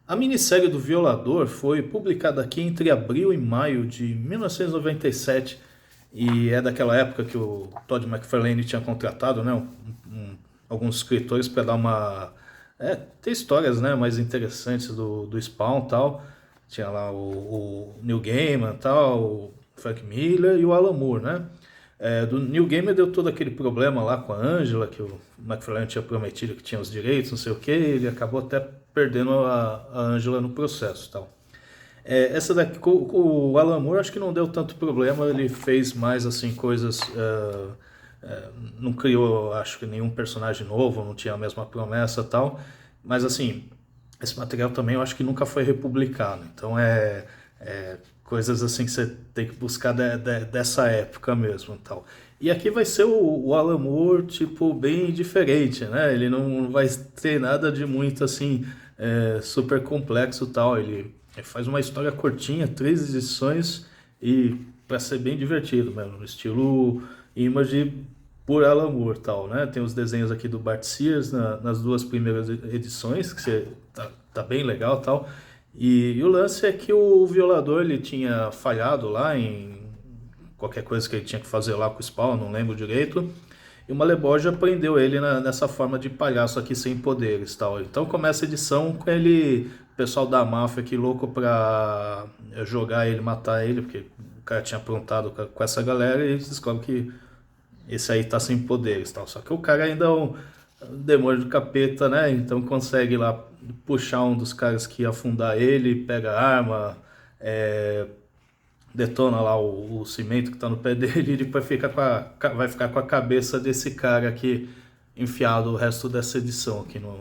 A minissérie do Violador foi publicada aqui entre abril e maio de 1997 e é daquela época que o Todd McFarlane tinha contratado, né, alguns escritores para dar ter histórias, né, mais interessantes do Spawn e tal. Tinha lá o Neil Gaiman e tal, o Frank Miller e o Alan Moore, né? Do Neil Gaiman deu todo aquele problema lá com a Angela, que o McFarlane tinha prometido que tinha os direitos, não sei o que, ele acabou até perdendo a Angela no processo e tal. Essa daqui, com o Alan Moore, acho que não deu tanto problema, ele fez mais assim coisas. Não criou, acho que nenhum personagem novo, não tinha a mesma promessa e tal, mas assim, esse material também eu acho que nunca foi republicado, então coisas assim que você tem que buscar dessa época mesmo e tal. E aqui vai ser o Alan Moore, tipo, bem diferente, né? Ele não vai ter nada de muito assim, super complexo e tal. Ele faz uma história curtinha, 3 edições, e para ser bem divertido mesmo, no estilo Image por Alan Moore tal, né? Tem os desenhos aqui do Bart Sears nas 2 primeiras edições, que tá bem legal tal. E o lance é que o Violador ele tinha falhado lá em qualquer coisa que ele tinha que fazer lá com o Spawn, não lembro direito. E o Maleboja prendeu ele nessa forma de palhaço aqui sem poderes tal. Então começa a edição com ele, o pessoal da máfia aqui louco pra jogar ele, matar ele, porque o cara tinha aprontado com essa galera e eles descobrem que esse aí tá sem poderes tal. Só que o cara ainda é um demônio do capeta, né? Então consegue lá puxar um dos caras que ia afundar ele, pega a arma, detona lá o cimento que tá no pé dele e depois vai ficar com a cabeça desse cara aqui enfiado o resto dessa edição aqui no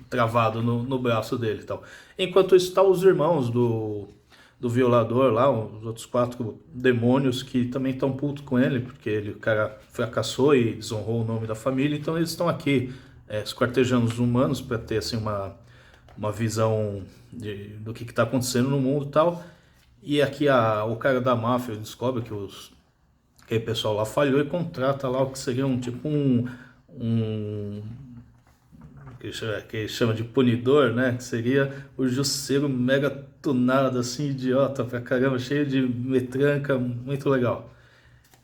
travado no braço dele e tal. Enquanto isso, tá os irmãos do Violador lá, os outros 4 demônios que também estão putos com ele, porque o cara fracassou e desonrou o nome da família, então eles estão aqui esquartejando os humanos para ter assim uma visão do que está acontecendo no mundo e tal. E aqui o cara da máfia descobre que que o pessoal lá falhou e contrata lá o que seria um que chama de punidor, né? Que seria o Jusceiro mega tunado, assim, idiota pra caramba, cheio de metranca, muito legal.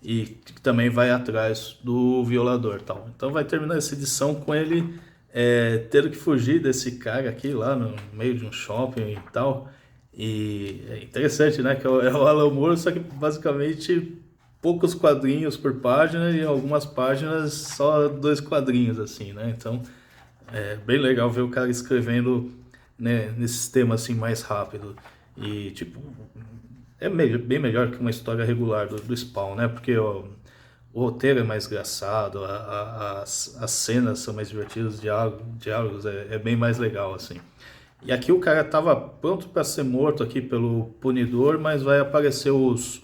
E que também vai atrás do violador e tal. Então vai terminar essa edição com ele tendo que fugir desse cara aqui lá no meio de um shopping e tal. E é interessante, né? Que é o Alan Moore, só que basicamente poucos quadrinhos por página e algumas páginas só 2 quadrinhos, assim, né? Então é bem legal ver o cara escrevendo, né, nesse sistema assim mais rápido. E tipo, bem melhor que uma história regular do Spawn, né? Porque o roteiro é mais engraçado, as cenas são mais divertidas, os diálogos é bem mais legal, assim. E aqui o cara tava pronto para ser morto aqui pelo Punidor, mas vai aparecer os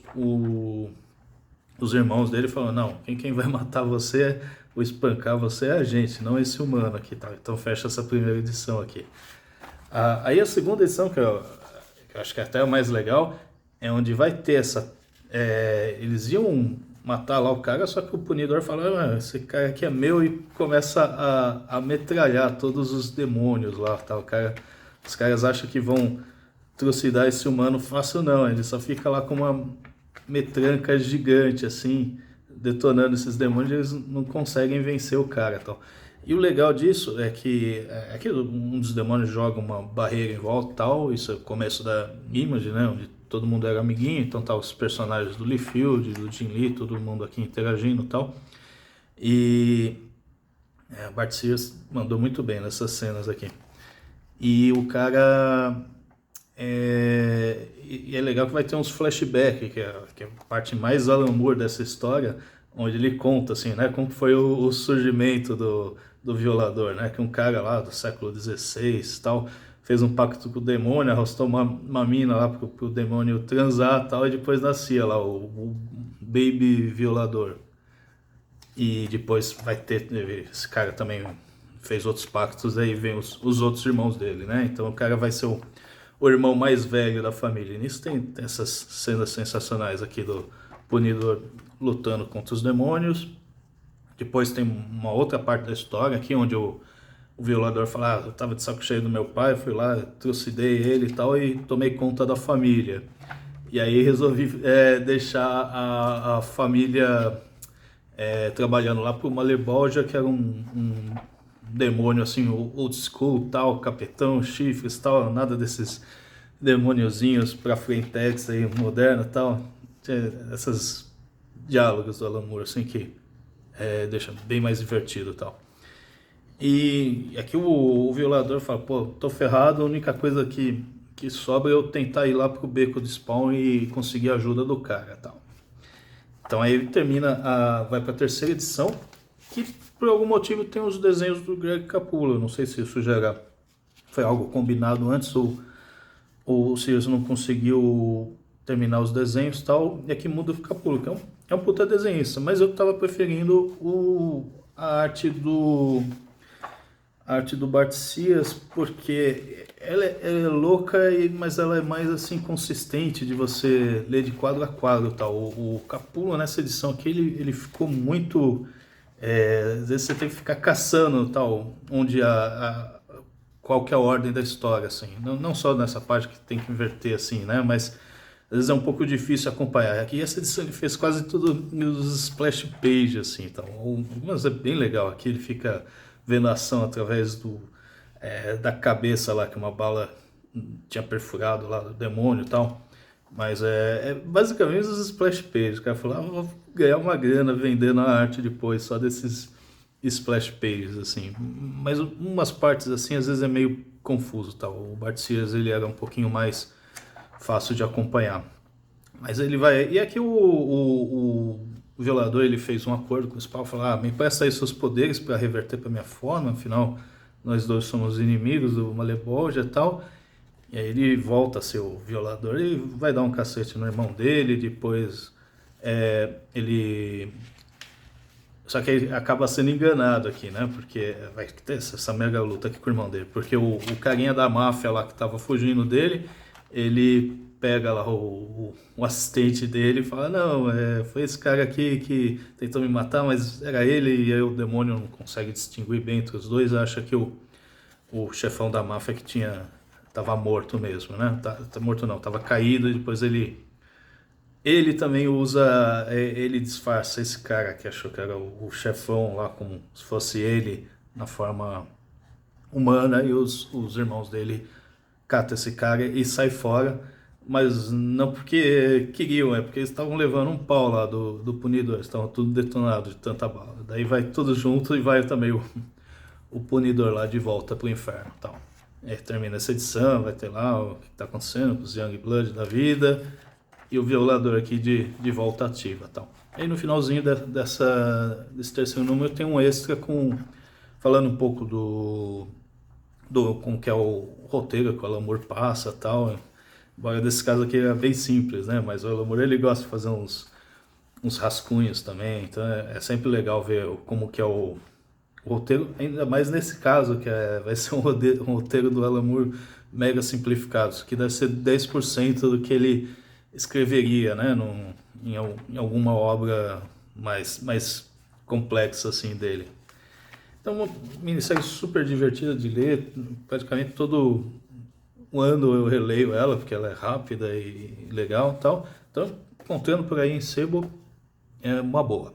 irmãos dele falando, não, quem vai matar você ou espancar você é a gente, não esse humano aqui, tá? Então fecha essa primeira edição aqui. Aí a segunda edição, que eu acho que é até a mais legal, é onde vai ter eles iam matar lá o cara, só que o Punidor fala, esse cara aqui é meu, e começa a metralhar todos os demônios lá, tá? Os caras acham que vão trucidar esse humano fácil, não, ele só fica lá com uma metranca gigante, assim, detonando esses demônios, eles não conseguem vencer o cara, tal. E o legal disso é que um dos demônios joga uma barreira em volta e tal, isso é o começo da Image, né, onde todo mundo era amiguinho, então tá os personagens do Liefeld, do Jim Lee, todo mundo aqui interagindo e tal. E o Bart Sears mandou muito bem nessas cenas aqui. E o cara e é legal que vai ter uns flashbacks, que é a parte mais Alan Moore dessa história, onde ele conta, assim, né, como foi o surgimento do violador, né, que um cara lá do século XVI tal, fez um pacto com o demônio, arrastou uma mina lá pro demônio transar tal, e depois nascia lá o baby violador. E depois vai ter, esse cara também fez outros pactos, aí vem os outros irmãos dele, né? Então o cara vai ser o irmão mais velho da família. E nisso tem essas cenas sensacionais aqui do Punidor lutando contra os demônios. Depois tem uma outra parte da história aqui onde o o violador fala, eu tava de saco cheio do meu pai, fui lá, trucidei ele e tal, e tomei conta da família. E aí resolvi deixar a família trabalhando lá pro Malebolgia, que era um demônio assim, old school, tal, capetão, chifres, tal, nada desses demôniozinhos pra frentex aí, moderno, tal. Essas diálogos do Alan Moore, assim, que deixa bem mais divertido, tal. E aqui o violador fala, pô, tô ferrado, a única coisa que sobra é eu tentar ir lá pro beco de Spawn e conseguir a ajuda do cara, tal. Então aí ele vai pra terceira edição, que por algum motivo tem os desenhos do Greg Capullo. Não sei se isso já foi algo combinado antes ou se eles não conseguiu terminar os desenhos e tal. E aqui muda o Capullo, que é um puta desenhista, mas eu tava preferindo a arte do Bart Sears, porque ela é louca, mas ela é mais assim consistente de você ler de quadro a quadro, tal. O Capullo nessa edição aqui ele ficou muito, às vezes você tem que ficar caçando, tal, onde qual que é a ordem da história, assim. Não só nessa parte que tem que inverter assim, né, mas às vezes é um pouco difícil acompanhar. Aqui essa edição ele fez quase tudo nos splash page, assim, então. Mas é bem legal. Aqui ele fica vendo a ação através da cabeça lá, que uma bala tinha perfurado lá do demônio e tal. Mas é basicamente os splash pages. O cara falou, vou ganhar uma grana vendendo a arte depois, só desses splash pages, assim. Mas umas partes, assim, às vezes é meio confuso, tal. O Bart Sears, ele era um pouquinho mais fácil de acompanhar. Mas ele vai... E aqui o violador, ele fez um acordo com o Spawn, falou, me empresta aí seus poderes para reverter para minha forma, afinal nós dois somos inimigos do Malebolgia e tal. E aí ele volta a ser o violador e vai dar um cacete no irmão dele, depois ele... Só que ele acaba sendo enganado aqui, né? Porque vai ter essa mega luta aqui com o irmão dele. Porque o carinha da máfia lá que tava fugindo dele, ele pega lá o assistente dele e fala, não, foi esse cara aqui que tentou me matar, mas era ele, e aí o demônio não consegue distinguir bem entre os dois, acha que o chefão da máfia que tava morto mesmo, né? Tá morto não, tava caído, e depois ele também ele disfarça esse cara que achou que era o chefão lá, como se fosse ele na forma humana, e os irmãos dele catam esse cara e sai fora, mas não porque queriam, é porque eles estavam levando um pau lá do Punidor, estavam tudo detonado de tanta bala. Daí vai tudo junto e vai também o Punidor lá de volta pro inferno, tal. Termina essa edição, vai ter lá o que tá acontecendo com os Youngblood da vida e o violador aqui de volta ativa, tal. Aí no finalzinho desse terceiro número tem um extra falando um pouco como que é o roteiro que o Alan Moore passa, tal. Embora desse caso aqui é bem simples, né? Mas o Alan Moore, ele gosta de fazer uns rascunhos também, então é sempre legal ver como que é o roteiro, ainda mais nesse caso, que vai ser um roteiro do Alan Moore mega simplificado, isso aqui deve ser 10% do que ele escreveria, né? Em alguma obra mais complexa assim dele. Então, uma minissérie super divertida de ler, praticamente todo um ano eu releio ela, porque ela é rápida e legal e tal. Então, encontrando por aí em sebo, é uma boa.